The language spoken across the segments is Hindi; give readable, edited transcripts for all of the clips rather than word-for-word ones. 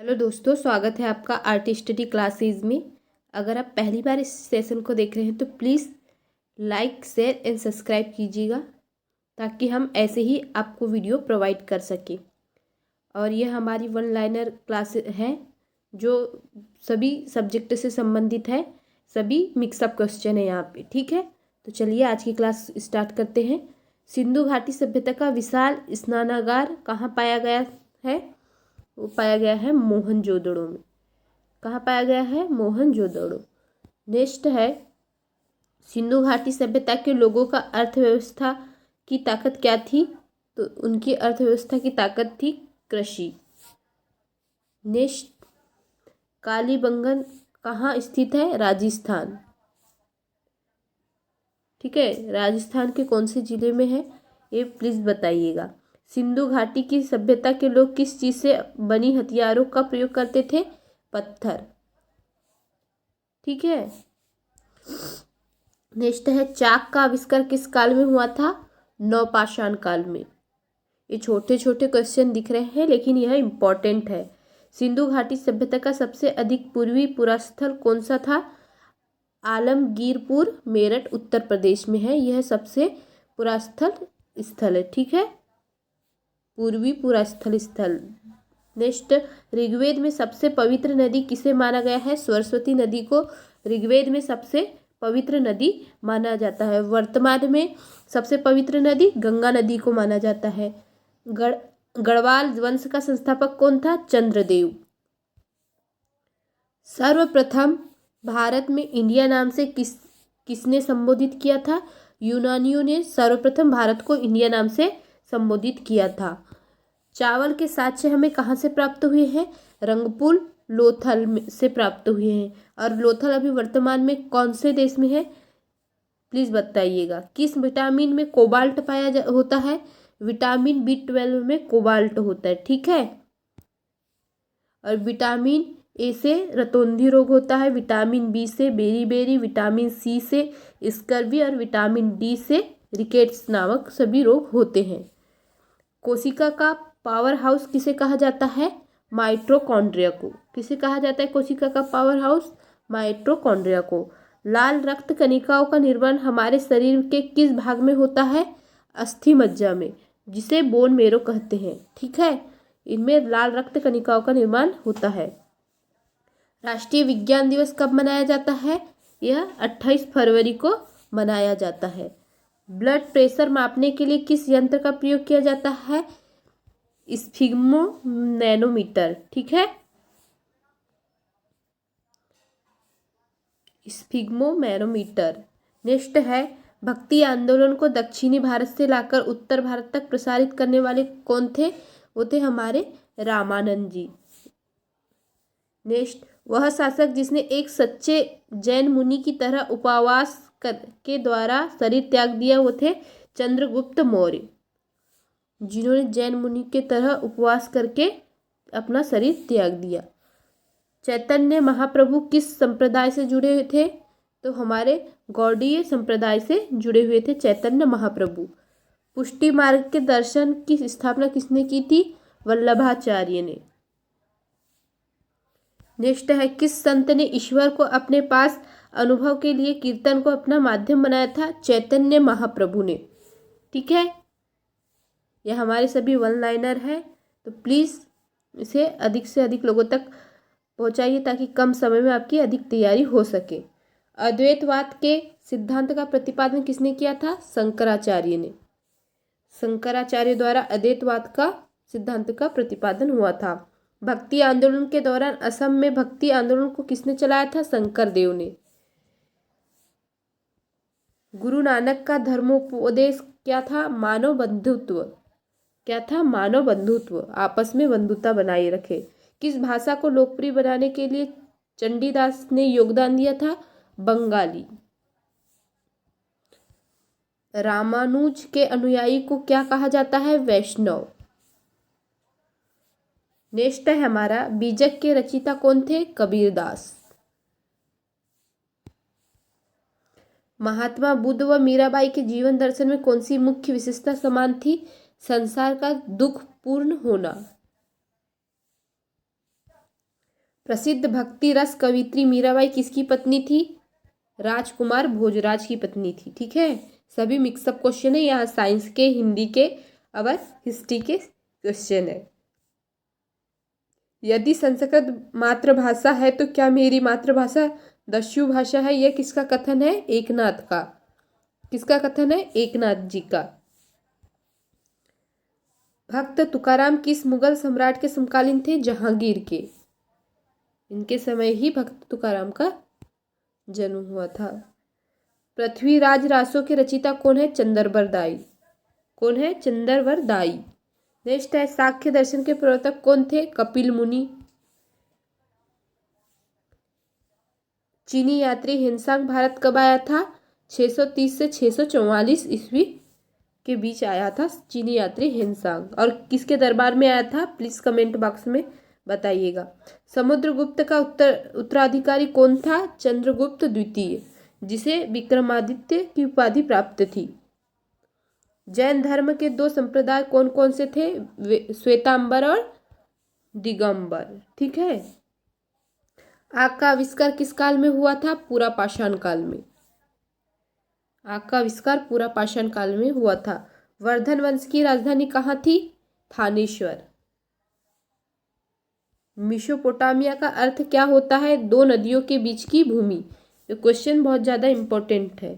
हेलो दोस्तों, स्वागत है आपका आर्ट स्टडी क्लासेज में। अगर आप पहली बार इस सेशन को देख रहे हैं तो please like, share and subscribe कीजिएगा ताकि हम ऐसे ही आपको वीडियो प्रोवाइड कर सकें। और यह हमारी वन लाइनर क्लास है जो सभी सब्जेक्ट से संबंधित है। सभी मिक्सअप क्वेश्चन है यहाँ पे, ठीक है। तो चलिए आज की क्लास स्टार्ट करते हैं। सिंधु घाटी सभ्यता का विशाल स्नानागार कहाँ पाया गया है? वो पाया गया है मोहनजोदड़ो में। कहाँ पाया गया है? मोहनजोदड़ो। नेक्स्ट है, सिंधु घाटी सभ्यता के लोगों का अर्थव्यवस्था की ताकत क्या थी? तो उनकी अर्थव्यवस्था की ताकत थी कृषि। नेक्स्ट, कालीबंगन कहाँ स्थित है? राजस्थान। ठीक है, राजस्थान के कौन से जिले में है ये प्लीज बताइएगा। सिंधु घाटी की सभ्यता के लोग किस चीज से बनी हथियारों का प्रयोग करते थे? पत्थर। ठीक है। नेक्स्ट है, चाक का आविष्कार किस काल में हुआ था? नवपाषाण काल में। ये छोटे छोटे क्वेश्चन दिख रहे हैं लेकिन यह इंपॉर्टेंट है। सिंधु घाटी सभ्यता का सबसे अधिक पूर्वी पुरास्थल कौन सा था? आलमगीरपुर, मेरठ, उत्तर प्रदेश में है। यह सबसे पुरास्थल स्थल है। ठीक है, पूर्वी पुरास्थल स्थल। नेक्स्ट, ऋग्वेद में सबसे पवित्र नदी किसे माना गया है? सरस्वती नदी को ऋग्वेद में सबसे पवित्र नदी माना जाता है। वर्तमान में सबसे पवित्र नदी गंगा नदी को माना जाता है। गढ़वाल वंश का संस्थापक कौन था? चंद्रदेव। सर्वप्रथम भारत में इंडिया नाम से किसने संबोधित किया था? यूनानियों ने सर्वप्रथम भारत को इंडिया नाम से संबोधित किया था। चावल के साक्ष्य हमें कहाँ से प्राप्त हुए हैं? रंगपुर, लोथल से प्राप्त हुए हैं। और लोथल अभी वर्तमान में कौन से देश में है? प्लीज बताइएगा। किस विटामिन में कोबाल्ट पाया होता है? विटामिन B12 में कोबाल्ट होता है। ठीक है। और विटामिन ए से रतौंधी रोग होता है, विटामिन बी से बेरी, विटामिन सी से स्कर्वी और विटामिन डी से रिकेट्स नामक सभी रोग होते हैं। कोशिका का पावर हाउस किसे कहा जाता है? माइटोकॉन्ड्रिया को। किसे कहा जाता है कोशिका का पावर हाउस? माइटोकॉन्ड्रिया को। लाल रक्त कणिकाओं का निर्माण हमारे शरीर के किस भाग में होता है? अस्थि मज्जा में, जिसे बोन मेरो कहते हैं। ठीक है, इनमें लाल रक्त कणिकाओं का निर्माण होता है। राष्ट्रीय विज्ञान दिवस कब मनाया जाता है? यह 28 फरवरी को मनाया जाता है। ब्लड प्रेशर मापने के लिए किस यंत्र का प्रयोग किया जाता है? स्फिग्मोनैनोमीटर। ठीक है, स्फिग्मोनैनोमीटर। नेक्स्ट है, भक्ति आंदोलन को दक्षिणी भारत से लाकर उत्तर भारत तक प्रसारित करने वाले कौन थे? वो थे हमारे रामानंद जी। नेक्स्ट, वह शासक जिसने एक सच्चे जैन मुनि की तरह उपवास के द्वारा शरीर त्याग दिया वो थे चंद्रगुप्त मौर्य, जिन्होंने जैन मुनि के तरह उपवास करके अपना शरीर त्याग दिया। चैतन्य महाप्रभु किस संप्रदाय से जुड़े हुए थे? तो हमारे गौड़ीय संप्रदाय से जुड़े हुए थे चैतन्य महाप्रभु। पुष्टि मार्ग के दर्शन की स्थापना किसने की थी? वल्लभाचार्य ने। नेक्स्ट है, किस संत ने ईश्वर को अपने पास अनुभव के लिए कीर्तन को अपना माध्यम बनाया था? चैतन्य महाप्रभु ने। ठीक है, यह हमारे सभी वन लाइनर है, तो प्लीज़ इसे अधिक से अधिक लोगों तक पहुंचाइए ताकि कम समय में आपकी अधिक तैयारी हो सके। अद्वैतवाद के सिद्धांत का प्रतिपादन किसने किया था? शंकराचार्य ने। शंकराचार्य द्वारा अद्वैतवाद का सिद्धांत का प्रतिपादन हुआ था। भक्ति आंदोलन के दौरान असम में भक्ति आंदोलन को किसने चलाया था? शंकर देव ने। गुरु नानक का धर्मोपदेश क्या था? मानव बंधुत्व। क्या था? मानव बंधुत्व, आपस में बंधुता बनाए रखे। किस भाषा को लोकप्रिय बनाने के लिए चंडीदास ने योगदान दिया था? बंगाली। रामानुज के अनुयायी को क्या कहा जाता है? वैष्णव। नेक्स्ट है हमारा, बीजक के रचयिता कौन थे? कबीरदास। महात्मा बुद्ध व मीराबाई के जीवन दर्शन में कौन सी मुख्य विशेषता समान थी? संसार का दुख पूर्ण होना। प्रसिद्ध भक्ति रस कवित्री मीराबाई किसकी पत्नी थी? राजकुमार भोजराज की पत्नी थी। ठीक है, सभी मिक्सअप क्वेश्चन है, यहाँ साइंस के, हिंदी के और हिस्ट्री के क्वेश्चन है। यदि संस्कृत मातृभाषा है तो क्या मेरी मातृभाषा दस्यु भाषा है? यह किसका कथन है? एकनाथ का। किसका कथन है? एकनाथ जी का। भक्त तुकाराम किस मुगल सम्राट के समकालीन थे? जहांगीर के। इनके समय ही भक्त तुकाराम का जन्म हुआ था। पृथ्वीराज रासो के रचयिता कौन है? चंद्रवर दाई। कौन है? चंद्रवर दाई। नेक्स्ट है, सांख्य दर्शन के प्रवर्तक कौन थे? कपिल मुनि। चीनी यात्री हेनसांग भारत कब आया था? 630 से 644 ईस्वी के बीच आया था चीनी यात्री हेनसांग। और किसके दरबार में आया था? प्लीज कमेंट बॉक्स में बताइएगा। समुद्रगुप्त का उत्तराधिकारी कौन था? चंद्रगुप्त द्वितीय, जिसे विक्रमादित्य की उपाधि प्राप्त थी। जैन धर्म के दो संप्रदाय कौन कौन से थे? श्वेतांबर और दिगंबर। ठीक है। आग का आविष्कार किस काल में हुआ था? पूरा पाषाण काल में। आग का आविष्कार पूरा पाषाण काल में हुआ था। वर्धन वंश की राजधानी कहाँ थी? थानेश्वर। मेसोपोटामिया का अर्थ क्या होता है? दो नदियों के बीच की भूमि। ये क्वेश्चन बहुत ज्यादा इंपॉर्टेंट है।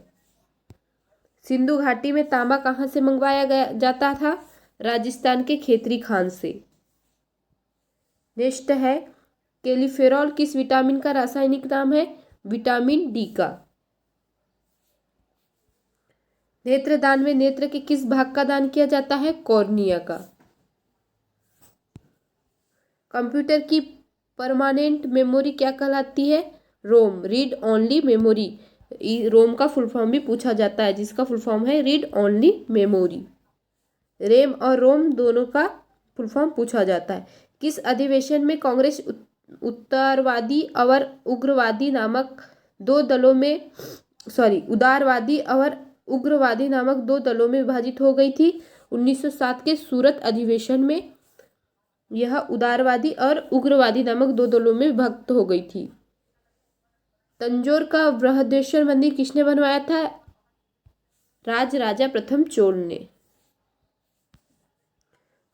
सिंधु घाटी में तांबा कहाँ से मंगवाया गया जाता था? राजस्थान के खेतरी खान से। नेक्स्ट है, कैल्सिफेरॉल किस विटामिन का रासायनिक नाम है? विटामिन डी का। नेत्रदान में नेत्र के किस भाग का दान किया जाता है? कॉर्निया का। कंप्यूटर की परमानेंट मेमोरी क्या कहलाती है? रोम, रीड ओनली मेमोरी। रोम का फुल फॉर्म भी पूछा जाता है, जिसका फुल फॉर्म है रीड ओनली मेमोरी। रेम और रोम दोनों का फुल फॉर्म पूछा जाता है। किस अधिवेशन में कांग्रेस उत्तरवादी और उग्रवादी नामक दो दलों में उदारवादी और उग्रवादी नामक दो दलों में विभाजित हो गई थी? 1907 के सूरत अधिवेशन में यह उदारवादी और उग्रवादी नामक दो दलों में विभक्त हो गई थी। तंजौर का बृहदेश्वर मंदिर किसने बनवाया था? राजा प्रथम चोल ने।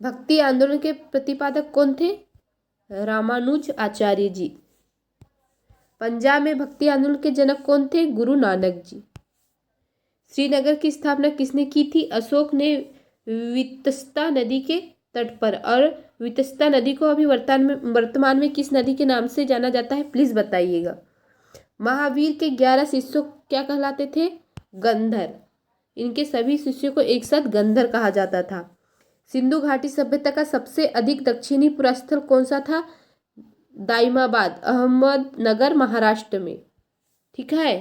भक्ति आंदोलन के प्रतिपादक कौन थे? रामानुज आचार्य जी। पंजाब में भक्ति आंदोलन के जनक कौन थे? गुरु नानक जी। श्रीनगर की स्थापना किसने की थी? अशोक ने वितस्ता नदी के तट पर। और वितस्ता नदी को अभी वर्तमान में किस नदी के नाम से जाना जाता है? प्लीज बताइएगा। महावीर के 11 शिष्यों क्या कहलाते थे? गंधर। इनके सभी शिष्यों को एक साथ गंधर कहा जाता था। सिंधु घाटी सभ्यता का सबसे अधिक दक्षिणी पुरास्थल कौन सा था? दाइमाबाद, अहमदनगर, महाराष्ट्र में। ठीक है,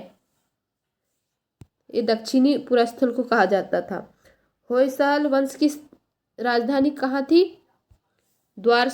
ये दक्षिणी पुरास्थल को कहा जाता था। होयसाल वंश की राजधानी कहाँ थी? द्वार